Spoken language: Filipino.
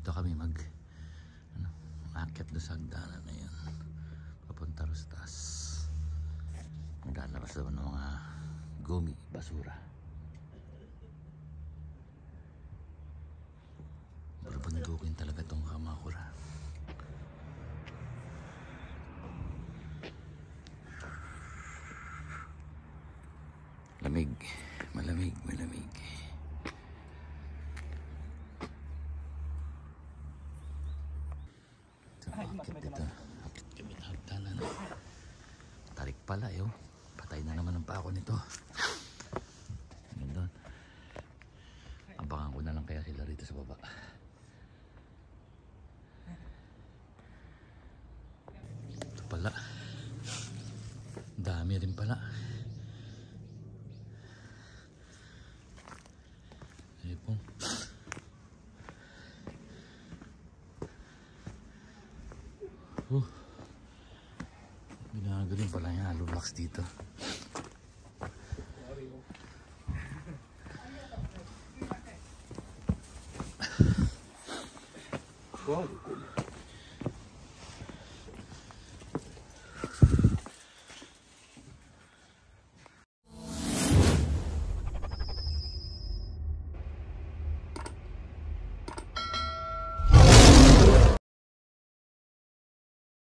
dito kami aakyat doon sa hagdanan na yun papunta rin sa taas. Maglalabas daw ng mga gumi, basura. Burbandukin talaga tong Kamakura. Lamig, malamig, malamig. Akit dito, akit kami na hagdanan. Tarik pala yun. Patay na naman ang pako nito. Doon. Abangan ko na lang kaya sila rito sa baba. Ito pala. Dami rin pala. Ipong. Ginagaling pala yung hollow blocks dito. Wow.